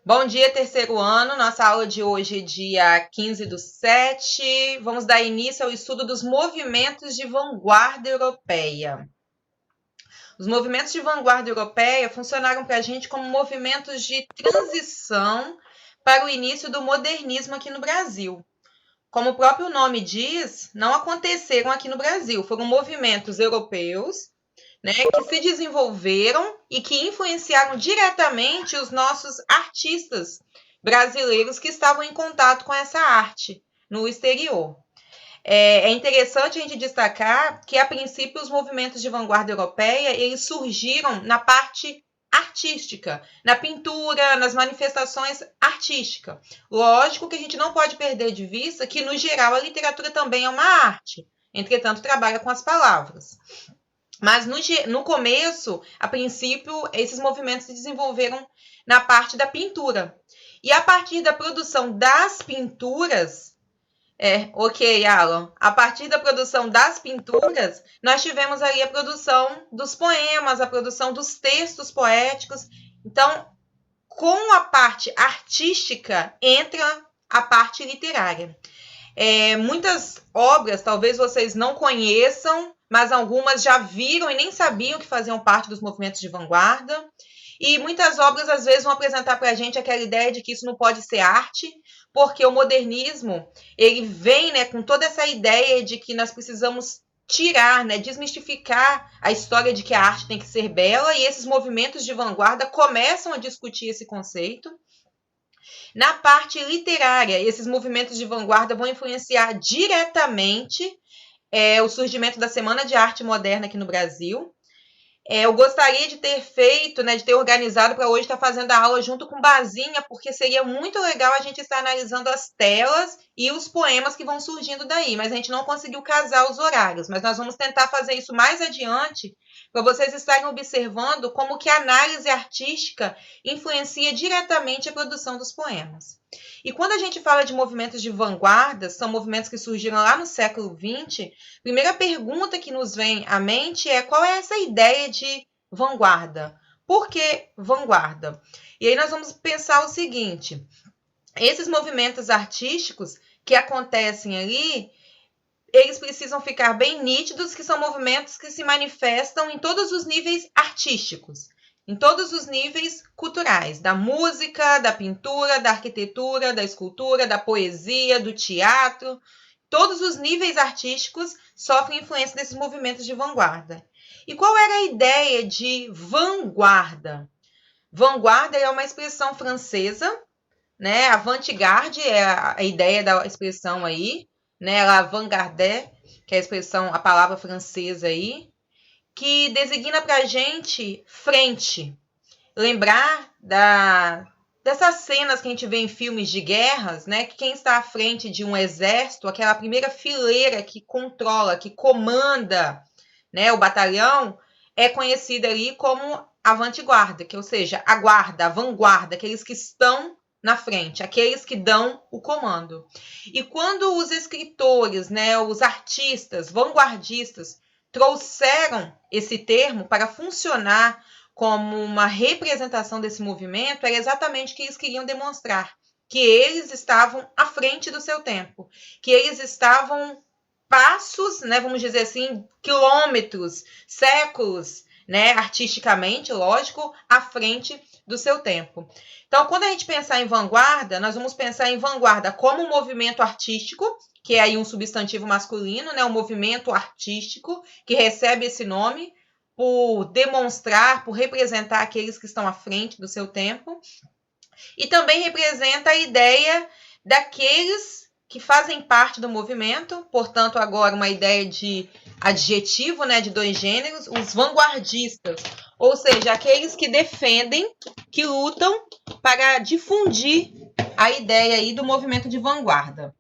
Bom dia, terceiro ano. Nossa aula de hoje é dia 15/7. Vamos dar início ao estudo dos movimentos de vanguarda europeia. Os movimentos de vanguarda europeia funcionaram para a gente como movimentos de transição para o início do modernismo aqui no Brasil. Como o próprio nome diz, não aconteceram aqui no Brasil, foram movimentos europeus, né, que se desenvolveram e que influenciaram diretamente os nossos artistas brasileiros que estavam em contato com essa arte no exterior. É interessante a gente destacar que, a princípio, os movimentos de vanguarda europeia eles surgiram na parte artística, na pintura, nas manifestações artísticas. Lógico que a gente não pode perder de vista que, no geral, a literatura também é uma arte, entretanto, trabalha com as palavras. Mas no começo, a princípio, esses movimentos se desenvolveram na parte da pintura. E a partir da produção das pinturas, ok, Alan. A partir da produção das pinturas, nós tivemos aí a produção dos poemas, a produção dos textos poéticos. Então, com a parte artística, entra a parte literária. Muitas obras, talvez vocês não conheçam, mas algumas já viram e nem sabiam que faziam parte dos movimentos de vanguarda. E muitas obras, às vezes, vão apresentar para a gente aquela ideia de que isso não pode ser arte, porque o modernismo, ele vem, né, com toda essa ideia de que nós precisamos tirar, né, desmistificar a história de que a arte tem que ser bela, e esses movimentos de vanguarda começam a discutir esse conceito. Na parte literária, esses movimentos de vanguarda vão influenciar diretamente o surgimento da Semana de Arte Moderna aqui no Brasil. Eu gostaria de ter feito, né, de ter organizado para hoje estar fazendo a aula junto com Bazinha, porque seria muito legal a gente estar analisando as telas e os poemas que vão surgindo daí, mas a gente não conseguiu casar os horários, mas nós vamos tentar fazer isso mais adiante, para vocês estarem observando como que a análise artística influencia diretamente a produção dos poemas. E quando a gente fala de movimentos de vanguarda, são movimentos que surgiram lá no século XX, a primeira pergunta que nos vem à mente é qual é essa ideia de vanguarda? Por que vanguarda? E aí nós vamos pensar o seguinte, esses movimentos artísticos que acontecem ali, eles precisam ficar bem nítidos que são movimentos que se manifestam em todos os níveis artísticos, em todos os níveis culturais, da música, da pintura, da arquitetura, da escultura, da poesia, do teatro. Todos os níveis artísticos sofrem influência desses movimentos de vanguarda. E qual era a ideia de vanguarda? Vanguarda é uma expressão francesa, né? Avant-garde é a ideia da expressão aí, né? Avant-garde, que é a expressão, a palavra francesa aí, que designa pra gente frente. Lembrar dessas cenas que a gente vê em filmes de guerras, né? Que quem está à frente de um exército, aquela primeira fileira que controla, que comanda, né, o batalhão, é conhecida ali como avant-guarda, ou seja, a guarda, a vanguarda, aqueles que estão na frente, aqueles que dão o comando. E quando os escritores, né, os artistas, vanguardistas, trouxeram esse termo para funcionar como uma representação desse movimento, era exatamente o que eles queriam demonstrar, que eles estavam à frente do seu tempo, que eles estavam passos, né, vamos dizer assim, quilômetros, séculos, né, artisticamente, lógico, à frente do seu tempo. Então, quando a gente pensar em vanguarda, nós vamos pensar em vanguarda como um movimento artístico, que é aí um substantivo masculino, né, um movimento artístico que recebe esse nome por demonstrar, por representar aqueles que estão à frente do seu tempo, e também representa a ideia daqueles que fazem parte do movimento, portanto, agora uma ideia de adjetivo, né, de dois gêneros, os vanguardistas, ou seja, aqueles que defendem, que lutam para difundir a ideia aí do movimento de vanguarda.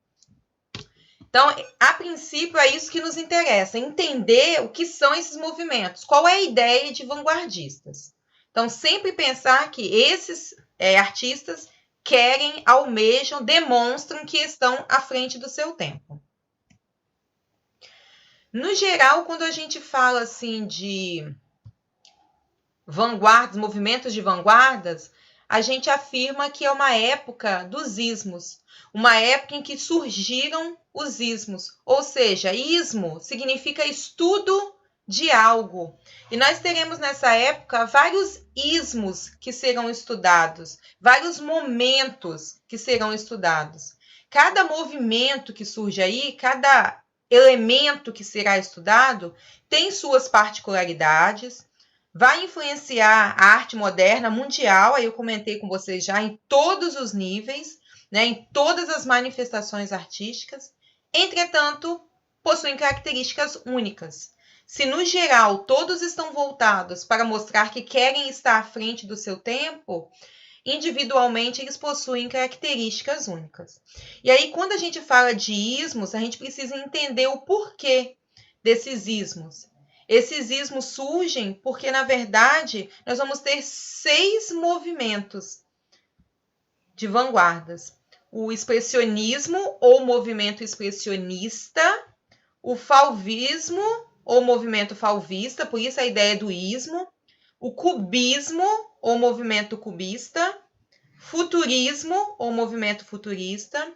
Então, a princípio, é isso que nos interessa, entender o que são esses movimentos, qual é a ideia de vanguardistas. Então, sempre pensar que esses artistas querem, almejam, demonstram que estão à frente do seu tempo. No geral, quando a gente fala assim de vanguardas, movimentos de vanguardas, a gente afirma que é uma época dos ismos, uma época em que surgiram os ismos, ou seja, ismo significa estudo de algo. E nós teremos nessa época vários ismos que serão estudados, vários momentos que serão estudados. Cada movimento que surge aí, cada elemento que será estudado, tem suas particularidades, vai influenciar a arte moderna mundial, aí eu comentei com vocês já, em todos os níveis, né, em todas as manifestações artísticas. Entretanto, possuem características únicas. Se, no geral, todos estão voltados para mostrar que querem estar à frente do seu tempo, individualmente eles possuem características únicas. E aí, quando a gente fala de ismos, a gente precisa entender o porquê desses ismos. Esses ismos surgem porque, na verdade, nós vamos ter 6 movimentos de vanguardas. O expressionismo ou movimento expressionista, o fauvismo ou movimento fauvista, por isso a ideia do ismo, o cubismo ou movimento cubista, futurismo ou movimento futurista,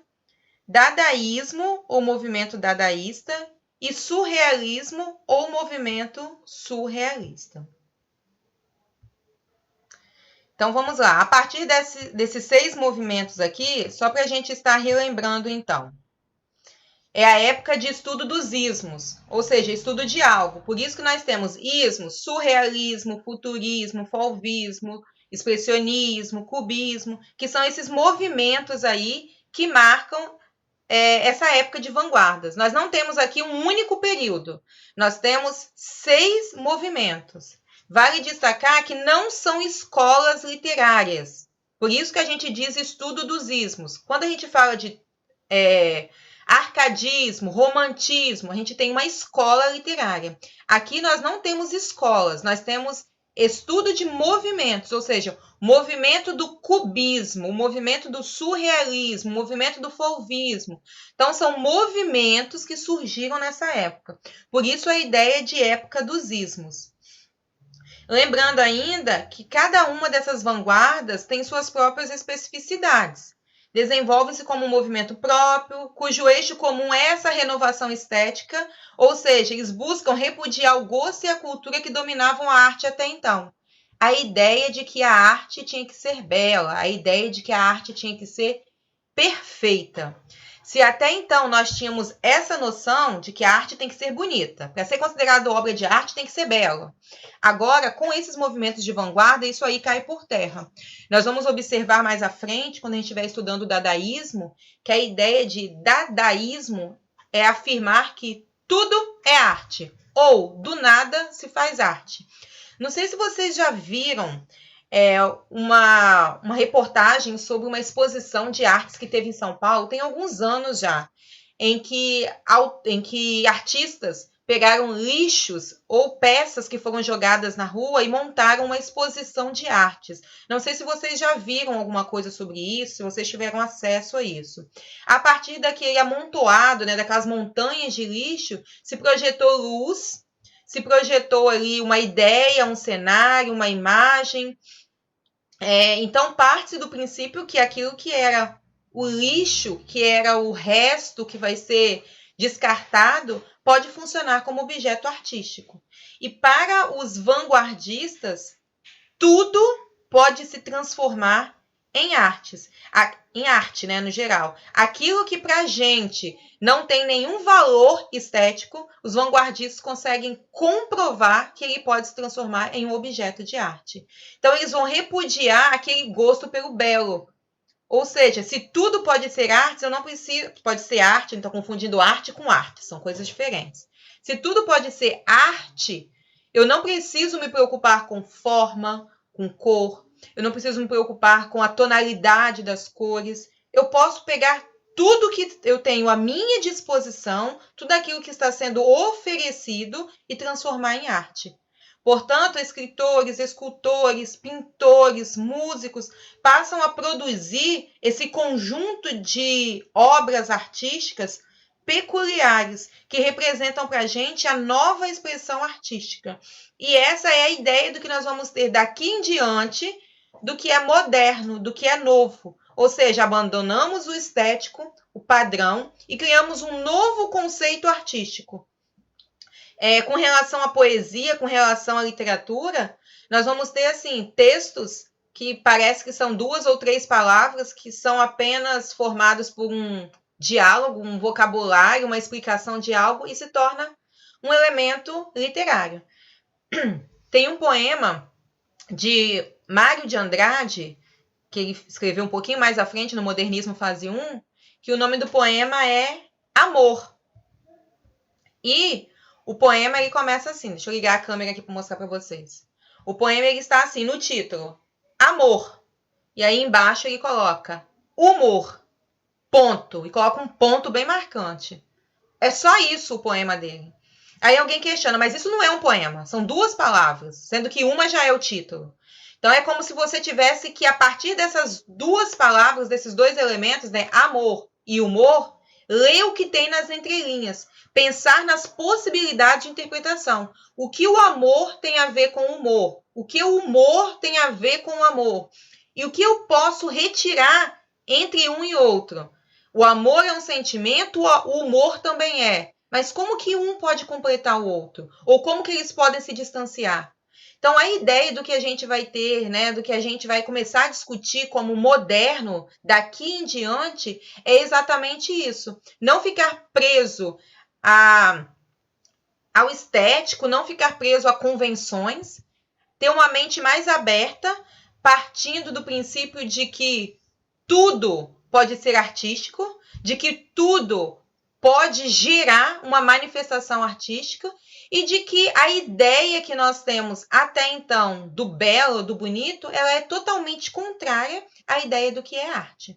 dadaísmo ou movimento dadaísta e surrealismo ou movimento surrealista. Então, vamos lá. A partir desses 6 movimentos aqui, só para a gente estar relembrando, então. É a época de estudo dos ismos, ou seja, estudo de algo. Por isso que nós temos ismos, surrealismo, futurismo, fauvismo, expressionismo, cubismo, que são esses movimentos aí que marcam essa época de vanguardas. Nós não temos aqui um único período, nós temos 6 movimentos. Vale destacar que não são escolas literárias, por isso que a gente diz estudo dos ismos. Quando a gente fala de arcadismo, romantismo, a gente tem uma escola literária. Aqui nós não temos escolas, nós temos estudo de movimentos, ou seja, movimento do cubismo, o movimento do surrealismo, o movimento do fauvismo. Então, são movimentos que surgiram nessa época. Por isso, a ideia de época dos ismos. Lembrando ainda que cada uma dessas vanguardas tem suas próprias especificidades. Desenvolve-se como um movimento próprio, cujo eixo comum é essa renovação estética, ou seja, eles buscam repudiar o gosto e a cultura que dominavam a arte até então. A ideia de que a arte tinha que ser bela, a ideia de que a arte tinha que ser perfeita. Se até então nós tínhamos essa noção de que a arte tem que ser bonita, para ser considerada obra de arte tem que ser bela. Agora, com esses movimentos de vanguarda, isso aí cai por terra. Nós vamos observar mais à frente, quando a gente estiver estudando o dadaísmo, que a ideia de dadaísmo é afirmar que tudo é arte, ou do nada se faz arte. Não sei se vocês já viram uma reportagem sobre uma exposição de artes que teve em São Paulo, tem alguns anos já, em que artistas pegaram lixos ou peças que foram jogadas na rua e montaram uma exposição de artes. Não sei se vocês já viram alguma coisa sobre isso, se vocês tiveram acesso a isso. A partir daquele amontoado, daquelas montanhas de lixo, se projetou luz, se projetou ali uma ideia, um cenário, uma imagem. Então, parte-se do princípio que aquilo que era o lixo, que era o resto que vai ser descartado, pode funcionar como objeto artístico. E para os vanguardistas, tudo pode se transformar em arte, no geral. Aquilo que para a gente não tem nenhum valor estético, os vanguardistas conseguem comprovar que ele pode se transformar em um objeto de arte. Então, eles vão repudiar aquele gosto pelo belo. Ou seja, se tudo pode ser arte, eu não preciso. Pode ser arte, não estou confundindo arte com arte, são coisas diferentes. Se tudo pode ser arte, eu não preciso me preocupar com forma, com cor, eu não preciso me preocupar com a tonalidade das cores. Eu posso pegar tudo que eu tenho à minha disposição, tudo aquilo que está sendo oferecido e transformar em arte. Portanto, escritores, escultores, pintores, músicos passam a produzir esse conjunto de obras artísticas peculiares, que representam para a gente a nova expressão artística. E essa é a ideia do que nós vamos ter daqui em diante, do que é moderno, do que é novo. Ou seja, abandonamos o estético, o padrão, e criamos um novo conceito artístico. Com relação à poesia, com relação à literatura, nós vamos ter, assim, textos que parece que são 2 ou 3 palavras que são apenas formados por um diálogo, um vocabulário, uma explicação de algo e se torna um elemento literário. Tem um poema de Mário de Andrade, que ele escreveu um pouquinho mais à frente, no Modernismo Fase 1, que o nome do poema é Amor. E o poema ele começa assim, deixa eu ligar a câmera aqui para mostrar para vocês. O poema ele está assim no título, Amor. E aí embaixo ele coloca humor, ponto. E coloca um ponto bem marcante. É só isso o poema dele. Aí alguém questiona, mas isso não é um poema, são 2 palavras, sendo que uma já é o título. Então é como se você tivesse que, a partir dessas 2 palavras, desses 2 elementos, né, amor e humor, ler o que tem nas entrelinhas, pensar nas possibilidades de interpretação. O que o amor tem a ver com o humor? O que o humor tem a ver com o amor? E o que eu posso retirar entre um e outro? O amor é um sentimento, o humor também é. Mas como que um pode completar o outro? Ou como que eles podem se distanciar? Então, a ideia do que a gente vai ter, né, do que a gente vai começar a discutir como moderno daqui em diante, é exatamente isso. Não ficar preso ao estético, não ficar preso a convenções, ter uma mente mais aberta, partindo do princípio de que tudo pode ser artístico, de que tudo pode gerar uma manifestação artística e de que a ideia que nós temos até então do belo, do bonito, ela é totalmente contrária à ideia do que é arte.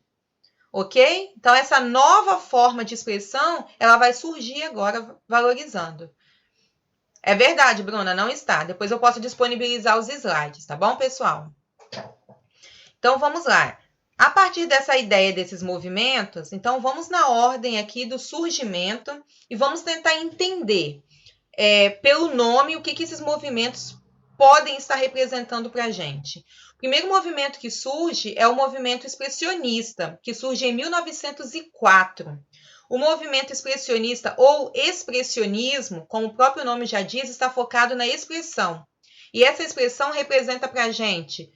Ok? Então, essa nova forma de expressão, ela vai surgir agora valorizando. É verdade, Bruna, não está. Depois eu posso disponibilizar os slides, tá bom, pessoal? Então, vamos lá. A partir dessa ideia desses movimentos, então vamos na ordem aqui do surgimento e vamos tentar entender pelo nome o que esses movimentos podem estar representando para a gente. O primeiro movimento que surge é o movimento expressionista, que surge em 1904. O movimento expressionista ou expressionismo, como o próprio nome já diz, está focado na expressão. E essa expressão representa para a gente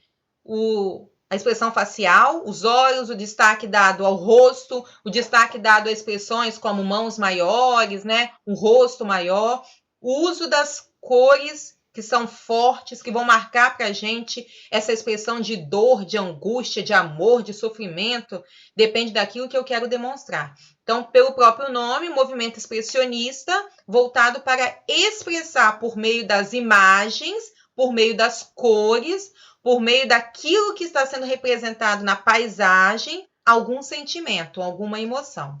a expressão facial, os olhos, o destaque dado ao rosto, o destaque dado a expressões como mãos maiores, né? Um rosto maior, o uso das cores que são fortes, que vão marcar para a gente essa expressão de dor, de angústia, de amor, de sofrimento, depende daquilo que eu quero demonstrar. Então, pelo próprio nome, movimento expressionista, voltado para expressar por meio das imagens, por meio das cores, por meio daquilo que está sendo representado na paisagem, algum sentimento, alguma emoção.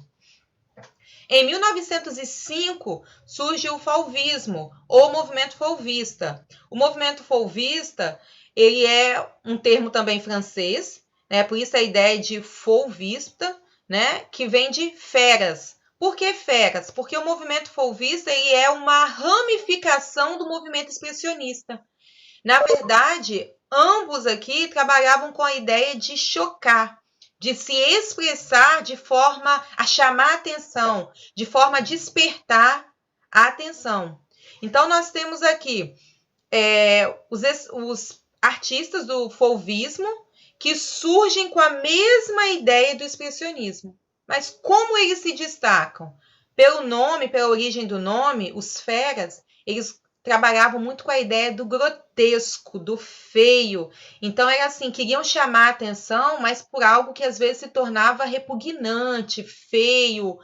Em 1905, surge o fauvismo, ou movimento fauvista. O movimento fauvista, ele é um termo também francês, né? Por isso a ideia de fauvista, né? Que vem de feras. Por que feras? Porque o movimento fauvista ele é uma ramificação do movimento expressionista. Na verdade, ambos aqui trabalhavam com a ideia de chocar, de se expressar de forma a chamar a atenção, de forma a despertar a atenção. Então, nós temos aqui os artistas do fauvismo que surgem com a mesma ideia do expressionismo. Mas como eles se destacam? Pelo nome, pela origem do nome, os feras, eles trabalhavam muito com a ideia do grotesco, do feio. Então, era assim, queriam chamar a atenção, mas por algo que às vezes se tornava repugnante, feio,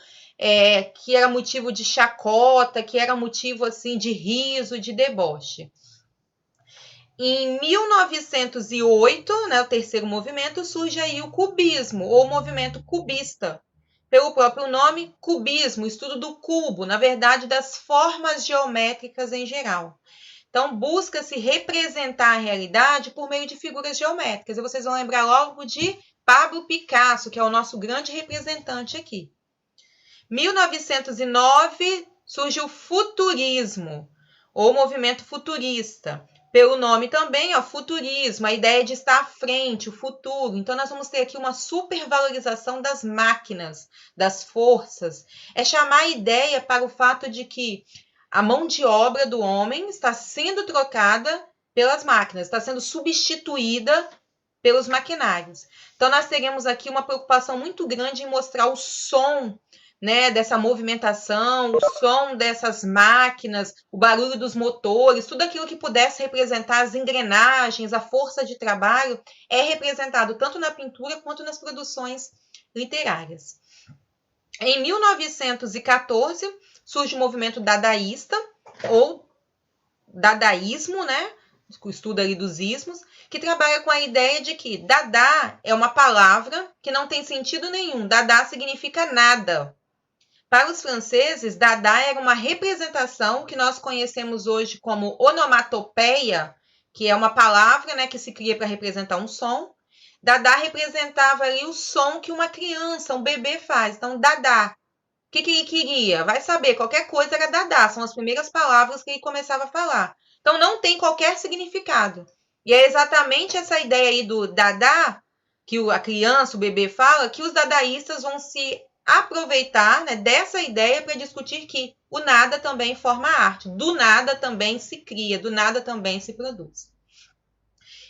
que era motivo de chacota, que era motivo assim de riso, de deboche. Em 1908, né, o terceiro movimento, surge aí o cubismo, ou o movimento cubista. Pelo próprio nome, cubismo, estudo do cubo, na verdade, das formas geométricas em geral. Então, busca-se representar a realidade por meio de figuras geométricas. E vocês vão lembrar logo de Pablo Picasso, que é o nosso grande representante aqui. 1909, surge o futurismo, ou movimento futurista. Pelo nome também, ó, futurismo, a ideia de estar à frente, o futuro. Então, nós vamos ter aqui uma supervalorização das máquinas, das forças. É chamar a ideia para o fato de que a mão de obra do homem está sendo trocada pelas máquinas, está sendo substituída pelos maquinários. Então, nós teremos aqui uma preocupação muito grande em mostrar o som, né, dessa movimentação, o som dessas máquinas, o barulho dos motores, tudo aquilo que pudesse representar as engrenagens, a força de trabalho, é representado tanto na pintura quanto nas produções literárias. Em 1914, surge o movimento dadaísta, ou dadaísmo, né? O estudo ali dos ismos, que trabalha com a ideia de que Dada é uma palavra que não tem sentido nenhum. Dada significa nada. Para os franceses, Dada era uma representação que nós conhecemos hoje como onomatopeia, que é uma palavra, né, que se cria para representar um som. Dada representava ali o som que uma criança, um bebê faz. Então, Dada. O que ele queria? Vai saber, qualquer coisa era Dada. São as primeiras palavras que ele começava a falar. Então, não tem qualquer significado. E é exatamente essa ideia aí do Dada, que a criança, o bebê fala, que os dadaístas vão se aproveitar, né, dessa ideia para discutir que o nada também forma arte. Do nada também se cria, do nada também se produz.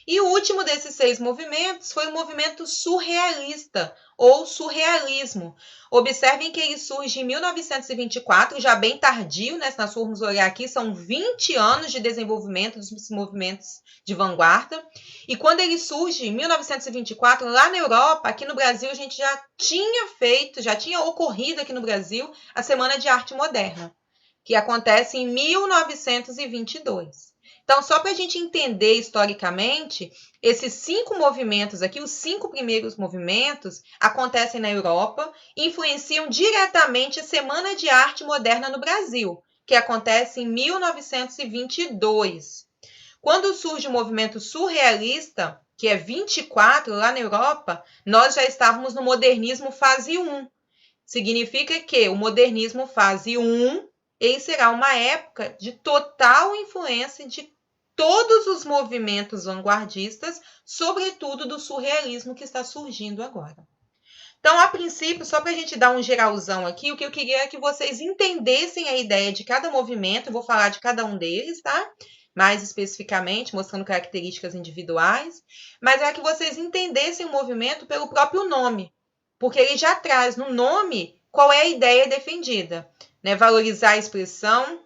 E o último desses 6 movimentos foi o movimento surrealista, ou surrealismo. Observem que ele surge em 1924, já bem tardio, né? Se nós formos olhar aqui, são 20 anos de desenvolvimento dos movimentos de vanguarda. E quando ele surge em 1924, lá na Europa, aqui no Brasil, a gente já tinha ocorrido aqui no Brasil a Semana de Arte Moderna, que acontece em 1922. Então, só para a gente entender historicamente, esses 5 movimentos aqui, os 5 primeiros movimentos, acontecem na Europa e influenciam diretamente a Semana de Arte Moderna no Brasil, que acontece em 1922. Quando surge o movimento surrealista, que é 24, lá na Europa, nós já estávamos no modernismo fase 1. Significa que o modernismo fase 1 ele será uma época de total influência de todos os movimentos vanguardistas, sobretudo do surrealismo que está surgindo agora. Então, a princípio, só para a gente dar um geralzão aqui, o que eu queria é que vocês entendessem a ideia de cada movimento, eu vou falar de cada um deles, tá? Mais especificamente, mostrando características individuais, mas é que vocês entendessem o movimento pelo próprio nome, porque ele já traz no nome qual é a ideia defendida, né? Valorizar a expressão,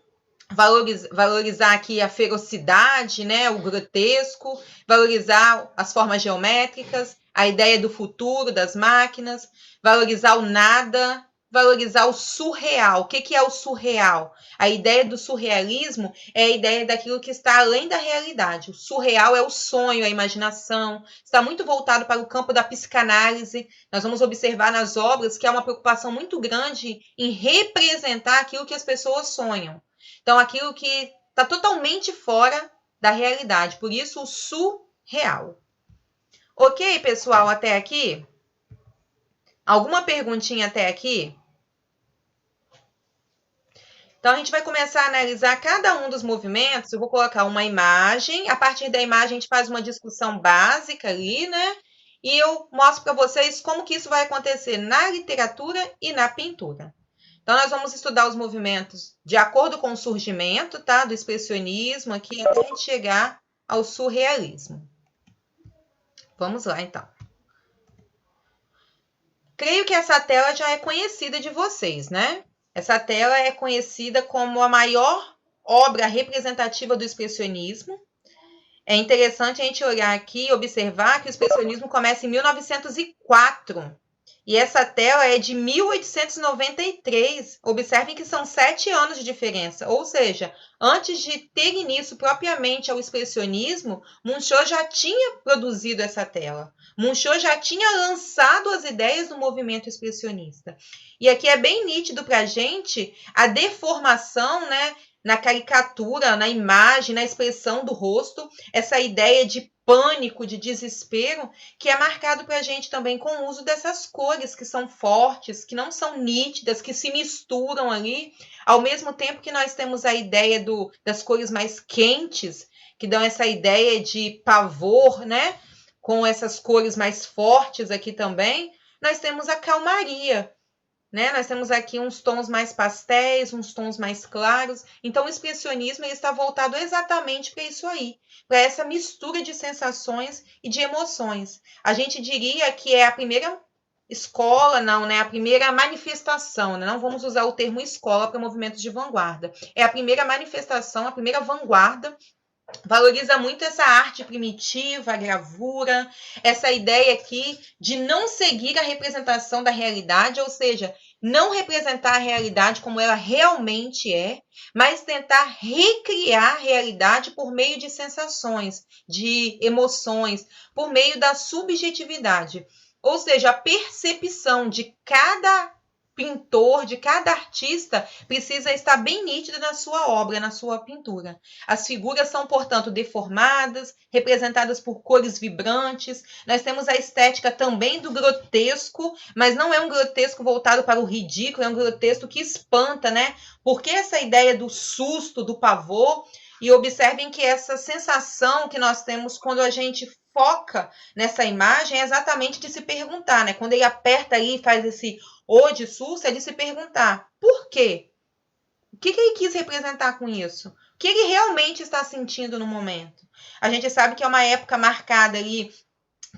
valorizar aqui a ferocidade, né? O grotesco, valorizar as formas geométricas, a ideia do futuro, das máquinas, valorizar o nada, valorizar o surreal. O que é o surreal? A ideia do surrealismo é a ideia daquilo que está além da realidade. O surreal é o sonho, a imaginação, está muito voltado para o campo da psicanálise. Nós vamos observar nas obras que há uma preocupação muito grande em representar aquilo que as pessoas sonham. Então, aquilo que está totalmente fora da realidade. Por isso, o surreal. Ok, pessoal, até aqui? Alguma perguntinha até aqui? Então, a gente vai começar a analisar cada um dos movimentos. Eu vou colocar uma imagem. A partir da imagem, a gente faz uma discussão básica ali, né? E eu mostro para vocês como que isso vai acontecer na literatura e na pintura. Então, nós vamos estudar os movimentos de acordo com o surgimento, tá? Do expressionismo aqui até a gente chegar ao surrealismo. Vamos lá, então. Creio que essa tela já é conhecida de vocês, né? Essa tela é conhecida como a maior obra representativa do expressionismo. É interessante a gente olhar aqui e observar que o expressionismo começa em 1904. E essa tela é de 1893. Observem que são 7 anos de diferença. Ou seja, antes de ter início propriamente ao expressionismo, Munchot já tinha produzido essa tela. Munchot já tinha lançado as ideias do movimento expressionista. E aqui é bem nítido para a gente a deformação, né, na caricatura, na imagem, na expressão do rosto, essa ideia de pânico, de desespero, que é marcado para a gente também com o uso dessas cores que são fortes, que não são nítidas, que se misturam ali, ao mesmo tempo que nós temos a ideia das cores mais quentes, que dão essa ideia de pavor, né? Com essas cores mais fortes aqui também. Nós temos a calmaria, né? Nós temos aqui uns tons mais pastéis, uns tons mais claros. Então, o expressionismo ele está voltado exatamente para isso aí, para essa mistura de sensações e de emoções. A gente diria que é a primeira escola, não, né? A primeira manifestação, né? Não vamos usar o termo escola para movimentos de vanguarda. É a primeira manifestação, a primeira vanguarda. Valoriza muito essa arte primitiva, a gravura, essa ideia aqui de não seguir a representação da realidade, ou seja, não representar a realidade como ela realmente é, mas tentar recriar a realidade por meio de sensações, de emoções, por meio da subjetividade. Ou seja, a percepção de cada pintor, de cada artista, precisa estar bem nítida na sua obra, na sua pintura. As figuras são, portanto, deformadas, representadas por cores vibrantes. Nós temos a estética também do grotesco, mas não é um grotesco voltado para o ridículo, é um grotesco que espanta, né? Porque essa ideia do susto, do pavor, e observem que essa sensação que nós temos quando a gente foca nessa imagem é exatamente de se perguntar, né? Quando ele aperta aí e faz esse "o" de susto, é de se perguntar por quê? O que ele quis representar com isso? O que ele realmente está sentindo no momento? A gente sabe que é uma época marcada ali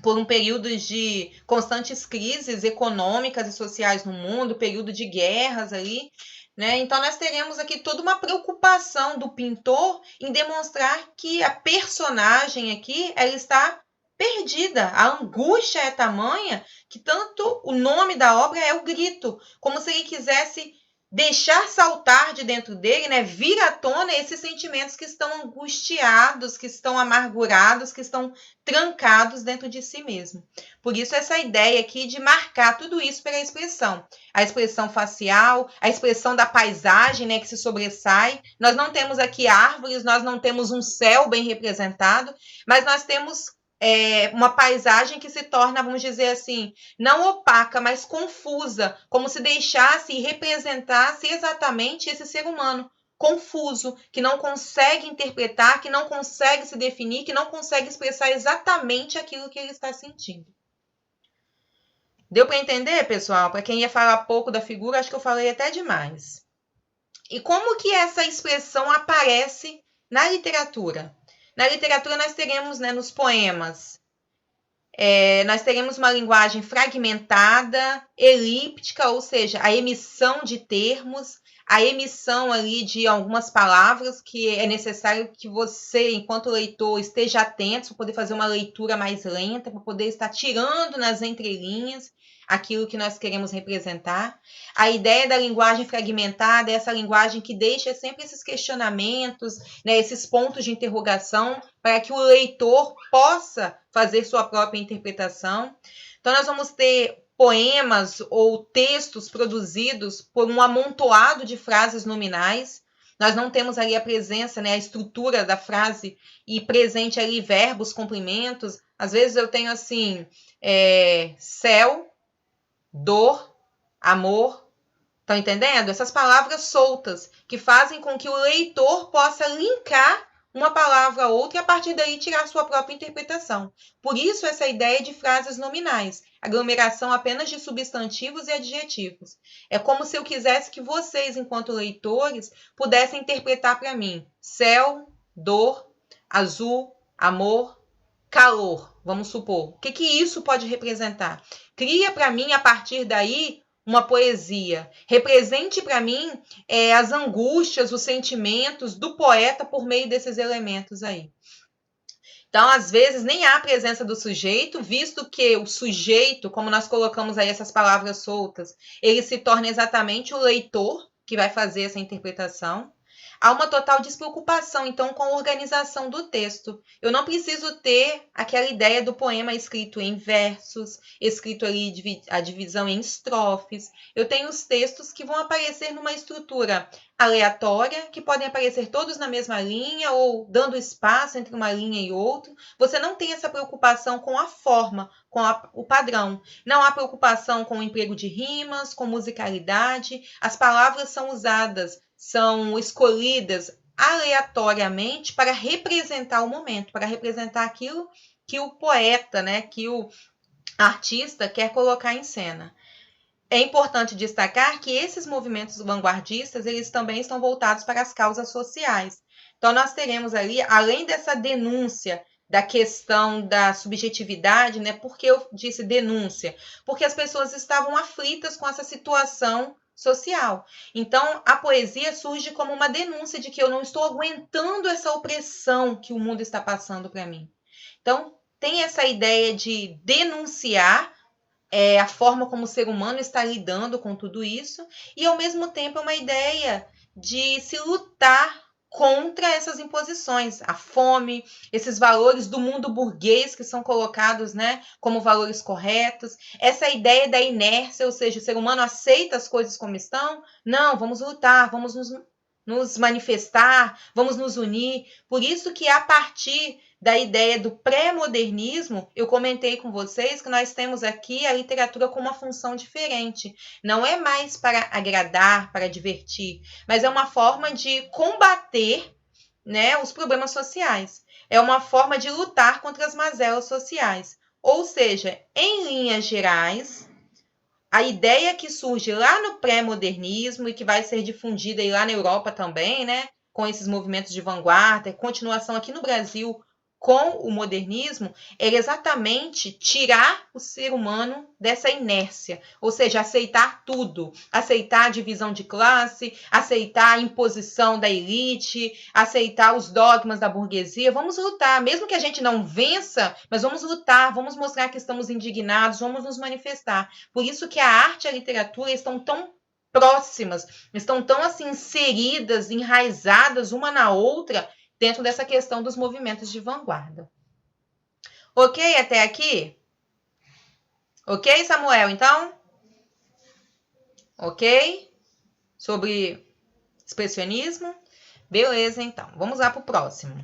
por um período de constantes crises econômicas e sociais no mundo, período de guerras ali, né? Então nós teremos aqui toda uma preocupação do pintor em demonstrar que a personagem aqui ela está perdida. A angústia é tamanha que tanto o nome da obra é o grito, como se ele quisesse deixar saltar de dentro dele, né, vir à tona esses sentimentos que estão angustiados, que estão amargurados, que estão trancados dentro de si mesmo. Por isso essa ideia aqui de marcar tudo isso pela expressão. A expressão facial, a expressão da paisagem, né, que se sobressai. Nós não temos aqui árvores, nós não temos um céu bem representado, mas nós temos uma paisagem que se torna, vamos dizer assim, não opaca, mas confusa, como se deixasse e representasse exatamente esse ser humano confuso, que não consegue interpretar, que não consegue se definir, que não consegue expressar exatamente aquilo que ele está sentindo. Deu para entender, pessoal? Para quem ia falar pouco da figura, acho que eu falei até demais. E como que essa expressão aparece na literatura? Na literatura nós teremos, né, nos poemas, nós teremos uma linguagem fragmentada, elíptica, ou seja, a emissão de termos, a emissão ali de algumas palavras que é necessário que você, enquanto leitor, esteja atento para poder fazer uma leitura mais lenta, para poder estar tirando nas entrelinhas aquilo que nós queremos representar. A ideia da linguagem fragmentada é essa linguagem que deixa sempre esses questionamentos, né, esses pontos de interrogação, para que o leitor possa fazer sua própria interpretação. Então, nós vamos ter poemas ou textos produzidos por um amontoado de frases nominais. Nós não temos ali a presença, né, a estrutura da frase e presente ali verbos, complementos. Às vezes eu tenho assim, céu, dor, amor. Estão entendendo? Essas palavras soltas que fazem com que o leitor possa linkar uma palavra a outra e a partir daí tirar sua própria interpretação. Por isso essa ideia de frases nominais, aglomeração apenas de substantivos e adjetivos. É como se eu quisesse que vocês, enquanto leitores, pudessem interpretar para mim céu, dor, azul, amor, calor, vamos supor. O que isso pode representar? Cria para mim, a partir daí, uma poesia. Represente para mim as angústias, os sentimentos do poeta por meio desses elementos aí. Então, às vezes, nem há a presença do sujeito, visto que o sujeito, como nós colocamos aí essas palavras soltas, ele se torna exatamente o leitor que vai fazer essa interpretação. Há uma total despreocupação, então, com a organização do texto. Eu não preciso ter aquela ideia do poema escrito em versos, escrito ali a divisão em estrofes. Eu tenho os textos que vão aparecer numa estrutura aleatória, que podem aparecer todos na mesma linha ou dando espaço entre uma linha e outra. Você não tem essa preocupação com a forma, com o padrão. Não há preocupação com o emprego de rimas, com musicalidade. As palavras são usadas, são escolhidas aleatoriamente para representar o momento, para representar aquilo que o poeta, né, que o artista quer colocar em cena. É importante destacar que esses movimentos vanguardistas, eles também estão voltados para as causas sociais. Então, nós teremos ali, além dessa denúncia da questão da subjetividade, né? Por que eu disse denúncia? Porque as pessoas estavam aflitas com essa situação social. Então, a poesia surge como uma denúncia de que eu não estou aguentando essa opressão que o mundo está passando para mim. Então, tem essa ideia de denunciar a forma como o ser humano está lidando com tudo isso, e ao mesmo tempo é uma ideia de se lutar contra essas imposições, a fome, esses valores do mundo burguês que são colocados, né, como valores corretos, essa ideia da inércia, ou seja, o ser humano aceita as coisas como estão, não, vamos lutar, vamos nos manifestar, vamos nos unir. Por isso que a partir da ideia do pré-modernismo, eu comentei com vocês que nós temos aqui a literatura com uma função diferente. Não é mais para agradar, para divertir, mas é uma forma de combater, né, os problemas sociais. É uma forma de lutar contra as mazelas sociais. Ou seja, em linhas gerais, a ideia que surge lá no pré-modernismo e que vai ser difundida aí lá na Europa também, né, com esses movimentos de vanguarda, continuação aqui no Brasil com o modernismo, era exatamente tirar o ser humano dessa inércia, ou seja, aceitar tudo, aceitar a divisão de classe, aceitar a imposição da elite, aceitar os dogmas da burguesia. Vamos lutar, mesmo que a gente não vença, mas vamos lutar, vamos mostrar que estamos indignados, vamos nos manifestar. Por isso que a arte e a literatura estão tão próximas, estão tão assim inseridas, enraizadas uma na outra, dentro dessa questão dos movimentos de vanguarda. Ok até aqui? Ok, Samuel, então? Ok? Sobre expressionismo? Beleza, então. Vamos lá para o próximo.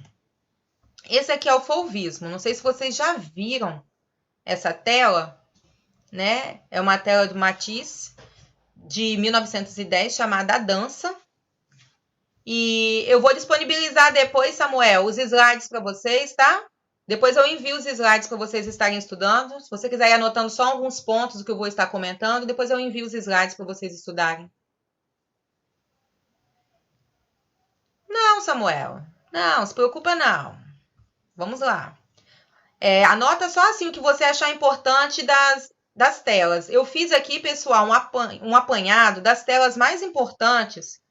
Esse aqui é o fauvismo. Não sei se vocês já viram essa tela, né? É uma tela do Matisse, de 1910, chamada A Dança. E eu vou disponibilizar depois, Samuel, os slides para vocês, tá? Depois eu envio os slides para vocês estarem estudando. Se você quiser ir anotando só alguns pontos do que eu vou estar comentando, depois eu envio os slides para vocês estudarem. Não, Samuel. Não, se preocupa não. Vamos lá. Anota só assim o que você achar importante das telas. Eu fiz aqui, pessoal, um apanhado das telas mais importantes,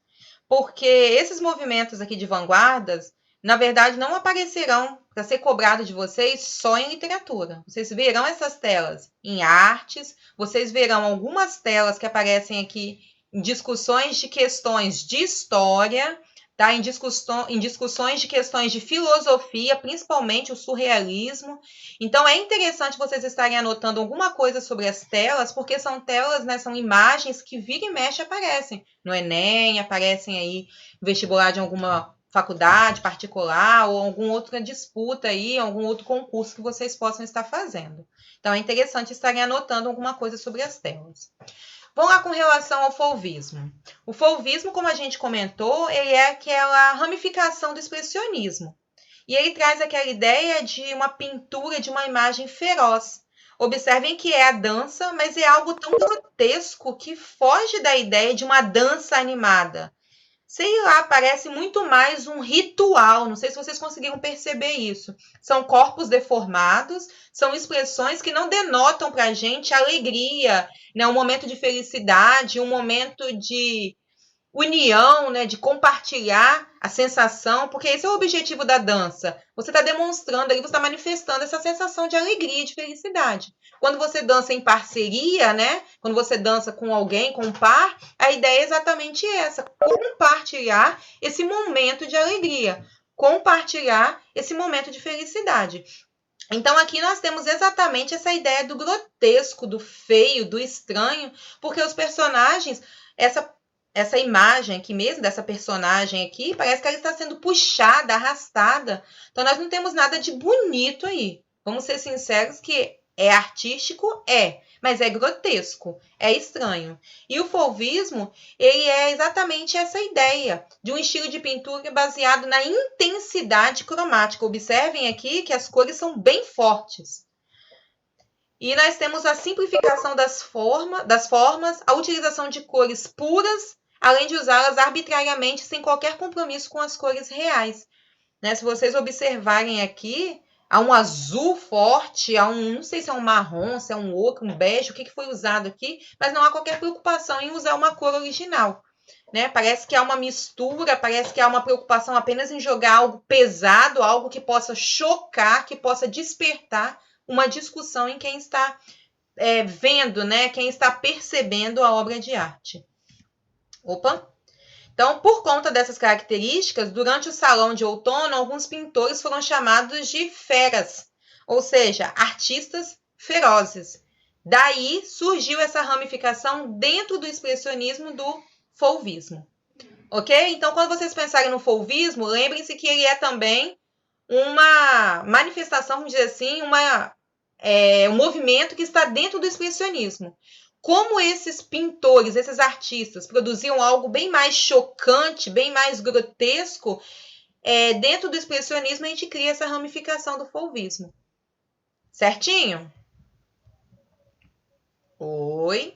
porque esses movimentos aqui de vanguardas, na verdade, não aparecerão para ser cobrado de vocês só em literatura. Vocês verão essas telas em artes, vocês verão algumas telas que aparecem aqui em discussões de questões de história, tá? Em discussões de questões de filosofia, principalmente o surrealismo. Então, é interessante vocês estarem anotando alguma coisa sobre as telas, porque são telas, né, são imagens que vira e mexe aparecem no Enem, aparecem aí no vestibular de alguma faculdade particular ou alguma outra disputa aí, algum outro concurso que vocês possam estar fazendo. Então, é interessante estarem anotando alguma coisa sobre as telas. Vamos lá com relação ao fauvismo. O fauvismo, como a gente comentou, ele é aquela ramificação do expressionismo. E ele traz aquela ideia de uma pintura de uma imagem feroz. Observem que é a dança, mas é algo tão grotesco que foge da ideia de uma dança animada. Sei lá, parece muito mais um ritual. Não sei se vocês conseguiram perceber isso. São corpos deformados, são expressões que não denotam para a gente alegria, né? Um momento de felicidade, um momento de união, né? De compartilhar a sensação, porque esse é o objetivo da dança. Você está demonstrando ali, você está manifestando essa sensação de alegria e de felicidade. Quando você dança em parceria, né? Quando você dança com alguém, com um par, a ideia é exatamente essa: compartilhar esse momento de alegria, compartilhar esse momento de felicidade. Então, aqui nós temos exatamente essa ideia do grotesco, do feio, do estranho, porque os personagens, essa imagem aqui mesmo, dessa personagem aqui, parece que ela está sendo puxada, arrastada. Então, nós não temos nada de bonito aí. Vamos ser sinceros que É artístico? É, mas é grotesco, é estranho. E o fauvismo, ele é exatamente essa ideia de um estilo de pintura baseado na intensidade cromática. Observem aqui que as cores são bem fortes. E nós temos a simplificação das formas, a utilização de cores puras, além de usá-las arbitrariamente sem qualquer compromisso com as cores reais. Né? Se vocês observarem aqui, há um azul forte, há não sei se é um marrom, se é um ocre, um bege, o que foi usado aqui, mas não há qualquer preocupação em usar uma cor original. Né? Parece que há uma mistura, parece que há uma preocupação apenas em jogar algo pesado, algo que possa chocar, que possa despertar uma discussão em quem está vendo, né? Quem está percebendo a obra de arte. Opa! Então, por conta dessas características, durante o Salão de Outono, alguns pintores foram chamados de feras, ou seja, artistas ferozes. Daí surgiu essa ramificação dentro do expressionismo do fauvismo. Ok? Então, quando vocês pensarem no fauvismo, lembrem-se que ele é também uma manifestação, vamos dizer assim, um movimento que está dentro do expressionismo. Como esses pintores, esses artistas, produziam algo bem mais chocante, bem mais grotesco, dentro do expressionismo a gente cria essa ramificação do fauvismo. Certinho? Oi?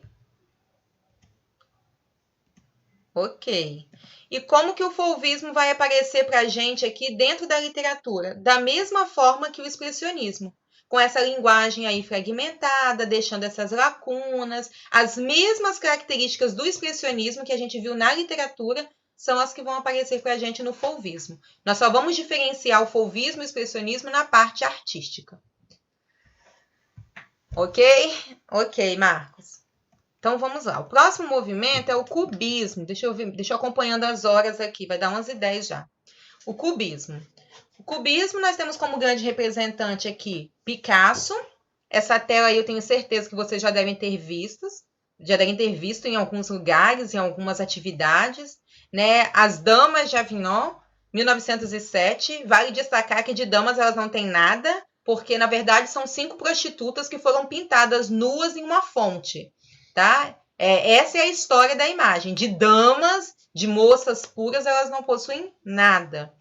Ok. E como que o fauvismo vai aparecer para a gente aqui dentro da literatura? Da mesma forma que o expressionismo. Com essa linguagem aí fragmentada, deixando essas lacunas, as mesmas características do expressionismo que a gente viu na literatura são as que vão aparecer para a gente no fauvismo. Nós só vamos diferenciar o fauvismo e o expressionismo na parte artística. Ok? Ok, Marcos. Então, vamos lá. O próximo movimento é o cubismo. Deixa eu acompanhando as horas aqui, vai dar 11h10 já. O cubismo. O cubismo, nós temos como grande representante aqui Picasso. Essa tela aí eu tenho certeza que vocês já devem ter visto em alguns lugares, em algumas atividades. Né? As Damas de Avignon, 1907. Vale destacar que de damas elas não têm nada, porque, na verdade, são 5 prostitutas que foram pintadas nuas em uma fonte. Tá? Essa é a história da imagem. De damas, de moças puras, elas não possuem nada.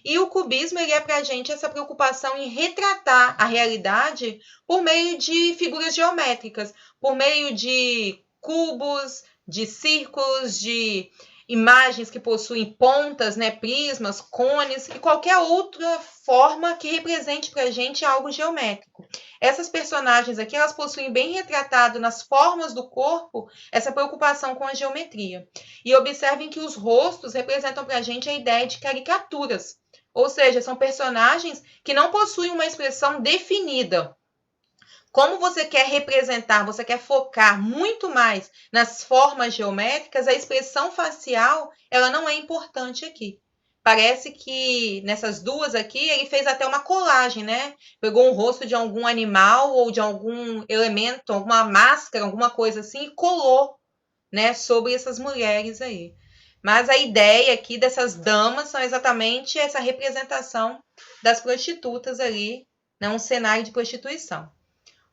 E o cubismo ele é para a gente essa preocupação em retratar a realidade por meio de figuras geométricas, por meio de cubos, de círculos, de imagens que possuem pontas, né, prismas, cones e qualquer outra forma que represente para a gente algo geométrico. Essas personagens aqui, elas possuem bem retratado nas formas do corpo essa preocupação com a geometria. E observem que os rostos representam para a gente a ideia de caricaturas. Ou seja, são personagens que não possuem uma expressão definida. Como você quer representar, você quer focar muito mais nas formas geométricas, a expressão facial, ela não é importante aqui. Parece que nessas duas aqui, ele fez até uma colagem, né? Pegou um rosto de algum animal ou de algum elemento, alguma máscara, alguma coisa assim, e colou, né, sobre essas mulheres aí. Mas a ideia aqui dessas damas são exatamente essa representação das prostitutas ali, né, um cenário de prostituição.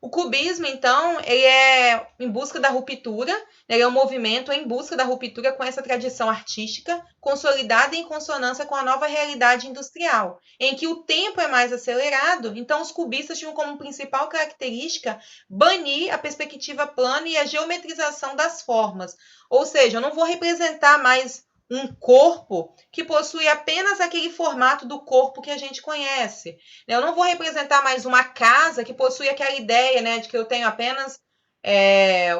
O cubismo, então, ele é em busca da ruptura, ele é um movimento em busca da ruptura com essa tradição artística, consolidada em consonância com a nova realidade industrial, em que o tempo é mais acelerado, então os cubistas tinham como principal característica banir a perspectiva plana e a geometrização das formas. Ou seja, eu não vou representar mais um corpo que possui apenas aquele formato do corpo que a gente conhece. Eu não vou representar mais uma casa que possui aquela ideia, né, de que eu tenho apenas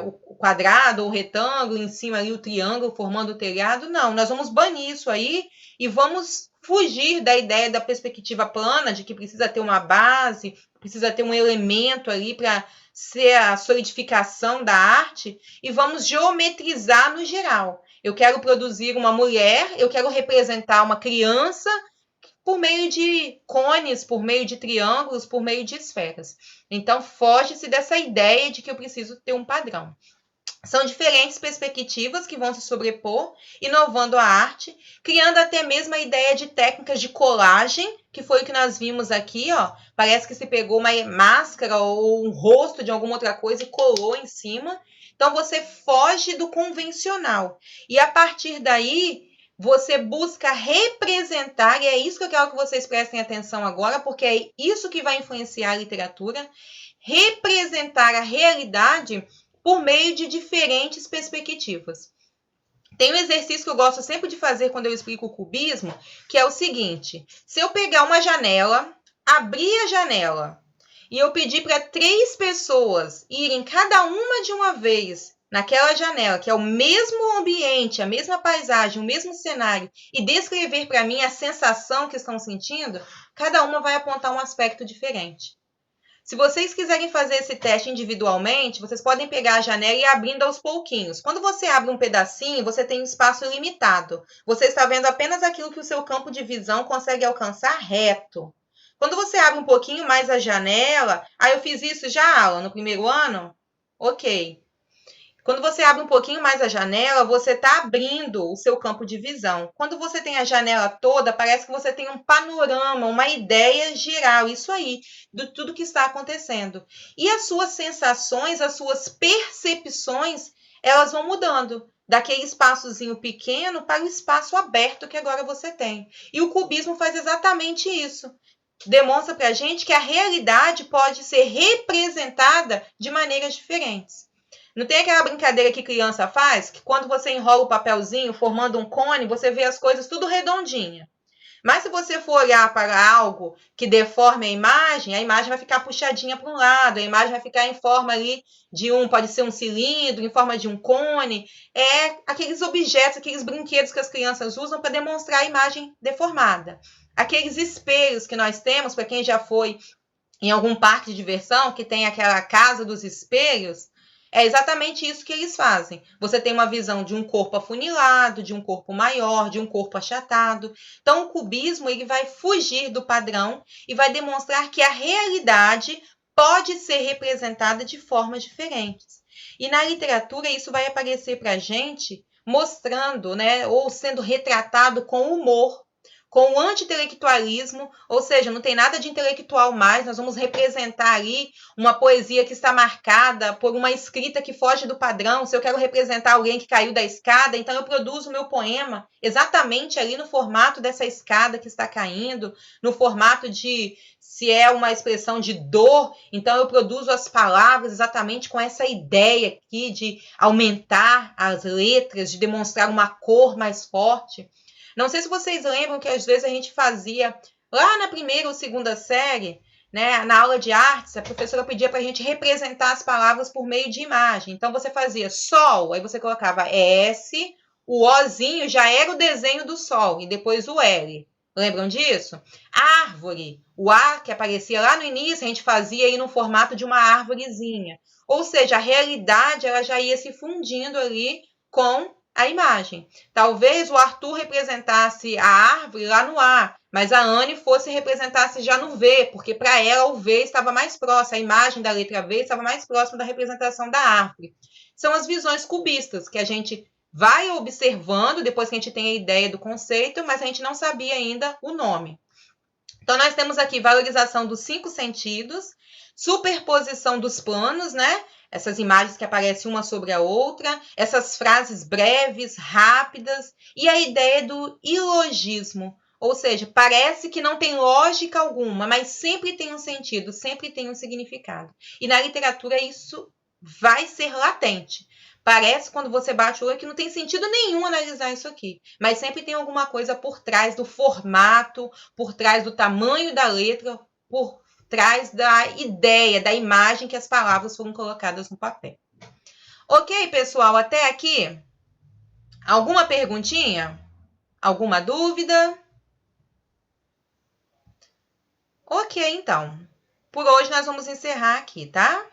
o quadrado, o retângulo, em cima ali o triângulo formando o telhado. Não, nós vamos banir isso aí e vamos fugir da ideia da perspectiva plana, de que precisa ter uma base, precisa ter um elemento ali para ser a solidificação da arte, e vamos geometrizar no geral. Eu quero produzir uma mulher, eu quero representar uma criança por meio de cones, por meio de triângulos, por meio de esferas. Então, foge-se dessa ideia de que eu preciso ter um padrão. São diferentes perspectivas que vão se sobrepor, inovando a arte, criando até mesmo a ideia de técnicas de colagem, que foi o que nós vimos aqui, ó. Parece que se pegou uma máscara ou um rosto de alguma outra coisa e colou em cima. Então você foge do convencional. E a partir daí, você busca representar, e é isso que eu quero que vocês prestem atenção agora, porque é isso que vai influenciar a literatura, representar a realidade por meio de diferentes perspectivas. Tem um exercício que eu gosto sempre de fazer quando eu explico o cubismo, que é o seguinte: se eu pegar uma janela, abrir a janela e eu pedir para 3 pessoas irem cada uma de uma vez naquela janela, que é o mesmo ambiente, a mesma paisagem, o mesmo cenário, e descrever para mim a sensação que estão sentindo, cada uma vai apontar um aspecto diferente. Se vocês quiserem fazer esse teste individualmente, vocês podem pegar a janela e ir abrindo aos pouquinhos. Quando você abre um pedacinho, você tem um espaço limitado. Você está vendo apenas aquilo que o seu campo de visão consegue alcançar reto. Quando você abre um pouquinho mais a janela, eu fiz isso já, Alan, no primeiro ano? Ok. Quando você abre um pouquinho mais a janela, você está abrindo o seu campo de visão. Quando você tem a janela toda, parece que você tem um panorama, uma ideia geral, isso aí, de tudo que está acontecendo. E as suas sensações, as suas percepções, elas vão mudando daquele espaçozinho pequeno para o espaço aberto que agora você tem. E o cubismo faz exatamente isso. Demonstra para a gente que a realidade pode ser representada de maneiras diferentes. Não tem aquela brincadeira que criança faz, que quando você enrola o papelzinho formando um cone, você vê as coisas tudo redondinha. Mas se você for olhar para algo que deforme a imagem vai ficar puxadinha para um lado, a imagem vai ficar em forma ali pode ser um cilindro, em forma de um cone. É aqueles objetos, aqueles brinquedos que as crianças usam para demonstrar a imagem deformada. Aqueles espelhos que nós temos, para quem já foi em algum parque de diversão, que tem aquela casa dos espelhos, é exatamente isso que eles fazem. Você tem uma visão de um corpo afunilado, de um corpo maior, de um corpo achatado. Então, o cubismo ele vai fugir do padrão e vai demonstrar que a realidade pode ser representada de formas diferentes. E na literatura, isso vai aparecer para a gente mostrando, né, ou sendo retratado com humor, com o anti-intelectualismo, ou seja, não tem nada de intelectual mais, nós vamos representar ali uma poesia que está marcada por uma escrita que foge do padrão. Se eu quero representar alguém que caiu da escada, então eu produzo o meu poema exatamente ali no formato dessa escada que está caindo, no formato de, se é uma expressão de dor, então eu produzo as palavras exatamente com essa ideia aqui de aumentar as letras, de demonstrar uma cor mais forte. Não sei se vocês lembram que às vezes a gente fazia lá na primeira ou segunda série, né, na aula de artes, a professora pedia para a gente representar as palavras por meio de imagem. Então você fazia sol, aí você colocava S, o Ozinho já era o desenho do sol e depois o L. Lembram disso? Árvore, o A que aparecia lá no início, a gente fazia aí no formato de uma árvorezinha. Ou seja, a realidade ela já ia se fundindo ali com a imagem. Talvez o Arthur representasse a árvore lá no A, mas a Anne representasse já no V, porque para ela o V estava mais próximo, a imagem da letra V estava mais próxima da representação da árvore. São as visões cubistas que a gente vai observando depois que a gente tem a ideia do conceito, mas a gente não sabia ainda o nome. Então, nós temos aqui valorização dos 5 sentidos, superposição dos planos, né? Essas imagens que aparecem uma sobre a outra, essas frases breves, rápidas, e a ideia do ilogismo, ou seja, parece que não tem lógica alguma, mas sempre tem um sentido, sempre tem um significado. E na literatura isso vai ser latente. Parece, quando você bate o olho, que não tem sentido nenhum analisar isso aqui, mas sempre tem alguma coisa por trás do formato, por trás do tamanho da letra, por trás da ideia, da imagem que as palavras foram colocadas no papel. Ok, pessoal, até aqui? Alguma perguntinha? Alguma dúvida? Ok, então. Por hoje nós vamos encerrar aqui, tá?